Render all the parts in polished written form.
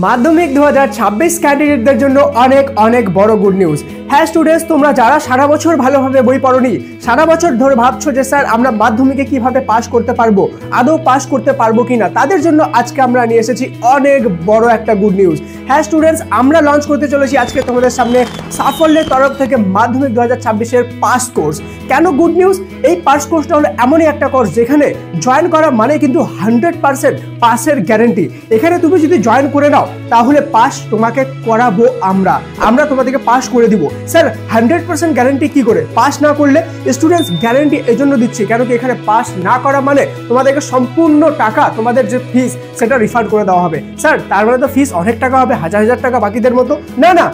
মাধ্যমিক 2026 ক্যান্ডিডেটদের জন্য অনেক অনেক বড় গুড নিউজ। হ্যাঁ স্টুডেন্টস, তোমরা যারা সারা বছর ভালোভাবে বই পড়োনি, সারা বছর ধরে ভাবছো যে স্যার আমরা মাধ্যমিকে কিভাবে পাস করতে পারবো, আদৌ পাস করতে পারবো কিনা, তাদের জন্য আজকে আমরা নিয়ে এসেছি অনেক বড় একটা গুড নিউজ। হ্যাঁ স্টুডেন্টস, আমরা লঞ্চ করতে চলেছি আজকে তোমাদের সামনে সাফল্যের তরফ থেকে মাধ্যমিক 2026-এর পাস কোর্স। কেন গুড নিউজ? এই পাস কোর্সটা হলো এমনই একটা কোর্স যেখানে জয়েন করা মানে কিন্তু 100% পাসের গ্যারেন্টি। এখানে তুমি যদি জয়েন করে নাও তাহলে পাস তোমাকে করাবো আমরা তোমাদেরকে পাস করে দিব। স্যার 100% গ্যারেন্টি কি করে? পাস না করলে স্টুডেন্টস গ্যারেন্টি এই জন্য দিচ্ছি কেন কি এখানে পাস না করা মানে তোমাদেরকে সম্পূর্ণ টাকা, তোমাদের যে ফিস সেটা রিফান্ড করে দেওয়া হবে। স্যার তার মানে তো ফিস অনেক টাকা হবে, হাজার হাজার টাকা বাকিদের মতো? না,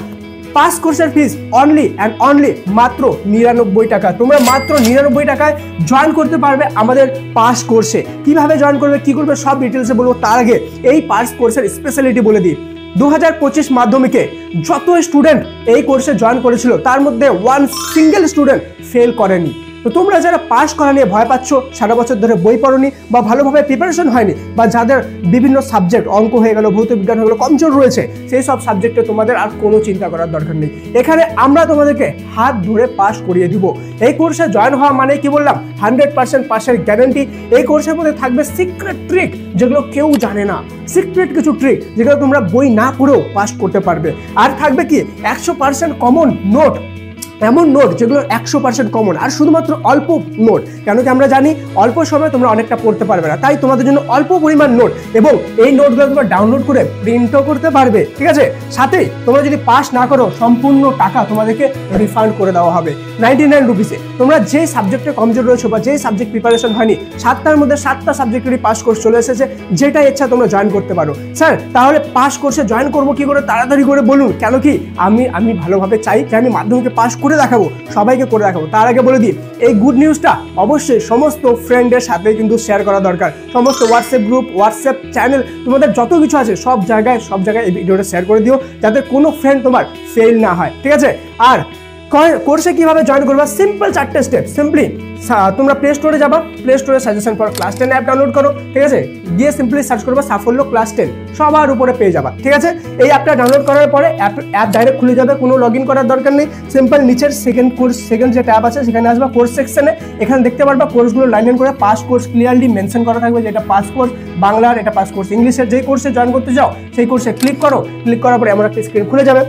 পাস কোর্সের ফিস অনলি অ্যান্ড অনলি মাত্র 99 টাকা। তোমরা মাত্র 99 টাকায় জয়েন করতে পারবে আমাদের পাস কোর্সে। কিভাবে জয়েন করবে, কি করবে, সব ডিটেলসে বলবো। তার আগে এই পাস কোর্সের স্পেশালিটি বলে দিই। 2025 মাধ্যমিকে যত স্টুডেন্ট এই কোর্সে জয়েন করেছিল তার মধ্যে ওয়ান সিঙ্গেল স্টুডেন্ট ফেল করেনি। তো তোমরা যারা পাস করা নিয়ে ভয় পাচ্ছ, সারা বছর ধরে বই পড়োনি বা ভালোভাবে প্রিপারেশন হয়নি, বা যাদের বিভিন্ন সাবজেক্ট অঙ্ক হয়ে গেল, ভৌত বিজ্ঞান হয়ে গেল, কমজোর রয়েছে, সেই সব সাবজেক্টে তোমাদের আর কোনো চিন্তা করার দরকার নেই। এখানে আমরা তোমাদেরকে হাত ধরে পাস করিয়ে দিব। এই কোর্সে জয়েন হওয়া মানে কি বললাম? 100% পাসের গ্যারান্টি। এই কোর্সের মধ্যে থাকবে সিক্রেট ট্রিক যেগুলো কেউ জানে না, সিক্রেট কিছু ট্রিক যেগুলো তোমরা বই না পড়েও পাস করতে পারবে। আর থাকবে কি 100% কমন নোট, এমন নোট যেগুলো 100% কমন, আর শুধুমাত্র অল্প নোট। কেন কি আমরা জানি অল্প সময় তোমরা অনেকটা পড়তে পারবে না, তাই তোমাদের জন্য অল্প পরিমাণ নোট, এবং এই নোটগুলো তোমরা ডাউনলোড করে প্রিন্টও করতে পারবে। ঠিক আছে, সাথেই তোমরা যদি পাস না করো সম্পূর্ণ টাকা তোমাদেরকে রিফান্ড করে দেওয়া হবে 99 রুপিসে। তোমরা যে সাবজেক্টে কমজোর রয়েছে বা যে সাবজেক্ট প্রিপারেশন হয়নি, 7টার মধ্যে 7টা সাবজেক্টেরই পাস কোর্স চলে এসেছে, যেটা ইচ্ছা তোমরা জয়েন করতে পারো। স্যার তাহলে পাস কোর্সে জয়েন করবো কি করে? তাড়াতাড়ি করে বলুন। কেন কি আমি ভালোভাবে চাই যে আমি মাধ্যমিকে পাস করে দেখাবো, সবাইকে করে দেখাবো। তার আগে বলে দিই, এই গুড নিউজটা অবশ্যই সমস্ত ফ্রেন্ডের সাথে কিন্তু শেয়ার করা দরকার। সমস্ত হোয়াটসঅ্যাপ গ্রুপ, হোয়াটসঅ্যাপ চ্যানেল, তোমাদের যত কিছু আছে সব জায়গায় এই ভিডিওটা শেয়ার করে দিও, যাতে কোনো ফ্রেন্ড তোমার ফেল না হয়। ঠিক আছে, আর কোর্সে কিভাবে জয়েন করবা? সিম্পল 4টে স্টেপ। সিম্পলি তোমরা প্লে স্টোরে যাবা, প্লে স্টোরে suggestion for class 10 app download করো। ঠিক আছে, গিয়ে সিম্পলি সার্চ করবা সাফল্য ক্লাস 10, সবার উপরে পেয়ে যাবা। ঠিক আছে, এই অ্যাপটা ডাউনলোড করার পরে অ্যাপ ডাইরেক্ট খুলে যাবে, কোনো লগ ইন করার দরকার নেই। সিম্পল নিচের সেকেন্ড যে ট্যাব আছে সেখানে আসবা, কোর্স সেকশনে। এখানে দেখতে পারবা কোর্সগুলো লাইন করে পাস কোর্স ক্লিয়ারলি মেনশন করা থাকবে, যেটা পাস কোর্স বাংলার, এটা পাস কোর্স ইংলিশের। যেই কোর্সে জয়েন করতে যাও সেই কোর্সে ক্লিক করো। ক্লিক করার পরে এমন একটা স্ক্রিন খুলে যাবে।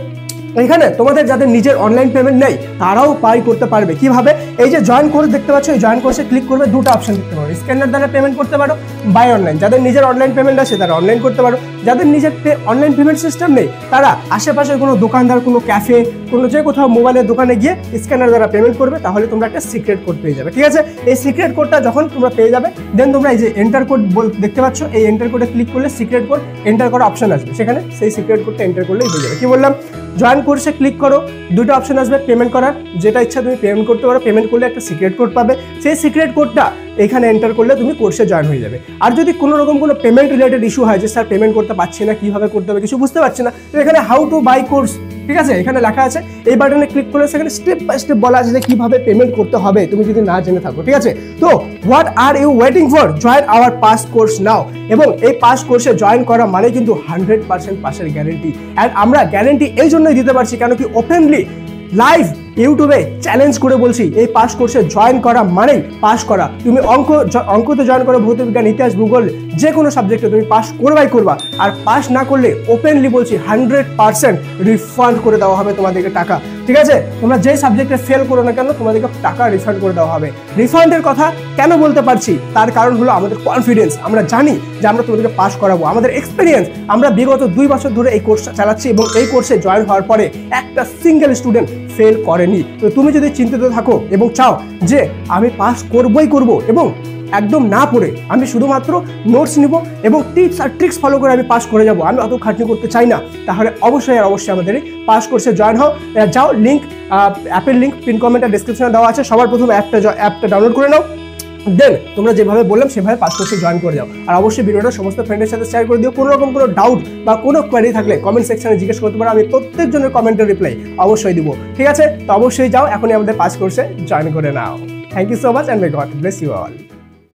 এখানে তোমাদের যাদের নিজের অনলাইন পেমেন্ট নেই তারাও পাই করতে পারবে। কিভাবে? এই যে জয়েন কোর্স দেখতে পাচ্ছ, এই জয়েন কোর্সে ক্লিক করবে, দুটো অপশন দেখতে পারো, স্ক্যানার দ্বারা পেমেন্ট করতে পারো, বাই অনলাইন। যাদের নিজের অনলাইন পেমেন্ট আছে তারা অনলাইন করতে পারো। যাদের নিজের অনলাইন পেমেন্ট সিস্টেম নেই তারা আশেপাশের কোনো দোকানদার, কোনো ক্যাফে, কোনো যে কোথাও মোবাইলের দোকানে গিয়ে স্ক্যানার দ্বারা পেমেন্ট করবে, তাহলে তোমরা একটা সিক্রেট কোড পেয়ে যাবে। ঠিক আছে, এই সিক্রেট কোডটা যখন তোমরা পেয়ে যাবে, দেন তোমরা এই যে এন্টার কোড দেখতে পাচ্ছ, এই এন্টার কোডে ক্লিক করলে সিক্রেট কোড এন্টার করা অপশন আসবে, সেখানে সেই সিক্রেট কোডটা এন্টার করলেই হয়ে যাবে। কি বললাম? জয়েন কোর্সে ক্লিক করো, দুটো অপশন আসবে, পেমেন্ট করার, যেটা ইচ্ছা তুমি পেমেন্ট করতে পারো। পেমেন্ট করলে একটা সিক্রেট কোড পাবে, সেই সিক্রেট কোডটা এখানে এন্টার করলে তুমি কোর্সে জয়েন হয়ে যাবে। আর যদি কোনো রকম কোনো পেমেন্ট রিলেটেড ইস্যু হয় যে স্যার পেমেন্ট করতে পারছি না, কীভাবে করতে হবে কিছু বুঝতে পারছি না, তো এখানে হাউ টু বাই কোর্স, ঠিক আছে, এখানে লেখা আছে, এই বাটনে ক্লিক করলে সেখানে স্টেপ বাই স্টেপ বলা আছে যে কীভাবে পেমেন্ট করতে হবে তুমি যদি না জেনে থাকো। ঠিক আছে, তো what are you waiting for? Join our pass course now. এবং এই পাস কোর্সে জয়েন করা মানে কিন্তু 100% পাসের গ্যারেন্টি। অ্যান্ড আমরা গ্যারেন্টি এই জন্যই দিতে পারছি কেন কি ওপেনলি লাইভ ইউটিউবে চ্যালেঞ্জ করে বলছি, এই পাস কোর্সে জয়েন করা মানেই পাস করা। তুমি অঙ্কতে জয়েন করো, ভৌত বিজ্ঞান, ইতিহাস, ভূগোল, যে কোনো সাবজেক্টে তুমি পাস করবা। আর পাস না করলে ওপেনলি বলছি 100% রিফান্ড করে দেওয়া হবে তোমাদেরকে টাকা। ঠিক আছে, তোমরা যেই সাবজেক্টে ফেল করো না কেন তোমাদেরকে টাকা রিফান্ড করে দেওয়া হবে। রিফান্ডের কথা কেন বলতে পারছি? তার কারণ হলো আমাদের কনফিডেন্স। আমরা জানি যে আমরা তোমাদেরকে পাস করাবো। আমাদের এক্সপিরিয়েন্স, আমরা বিগত 2 বছর ধরে এই কোর্সটা চালাচ্ছি এবং এই কোর্সে জয়েন হওয়ার পরে একটা সিঙ্গেল স্টুডেন্ট ফেল করেনি। তো তুমি যদি চিন্তিত থাকো এবং চাও যে আমি পাস করবই এবং একদম না পড়ে আমি শুধুমাত্র নোটস নিব এবং টিপস আর ট্রিক্স ফলো করে আমি পাস করে যাব, আমি অত খাটনি করতে চাই না, তাহলে অবশ্যই আমাদের এই পাস কোর্সে জয়েন যাও। লিঙ্ক, অ্যাপের লিঙ্ক পিন কমেন্ট আর ডিসক্রিপশনে দেওয়া আছে। সবার প্রথমে অ্যাপটা ডাউনলোড করে নাও, দেন তোমরা যেভাবে বললাম সেভাবে পাস কোর্সে জয়েন করে যাও। আর অবশ্যই ভিডিওটা সমস্ত ফ্রেন্ডের সাথে শেয়ার করে দিও। কোনো রকম কোনো ডাউট বা কোনো কোয়ারি থাকলে কমেন্ট সেকশনে জিজ্ঞেস করতে পারো, আমি প্রত্যেকজনের কমেন্টের রিপ্লাই অবশ্যই দিব। ঠিক আছে, তো অবশ্যই যাও, এখনই আমাদের পাস কোর্সে জয়েন করে নাও। Thank you so much and may God bless you all.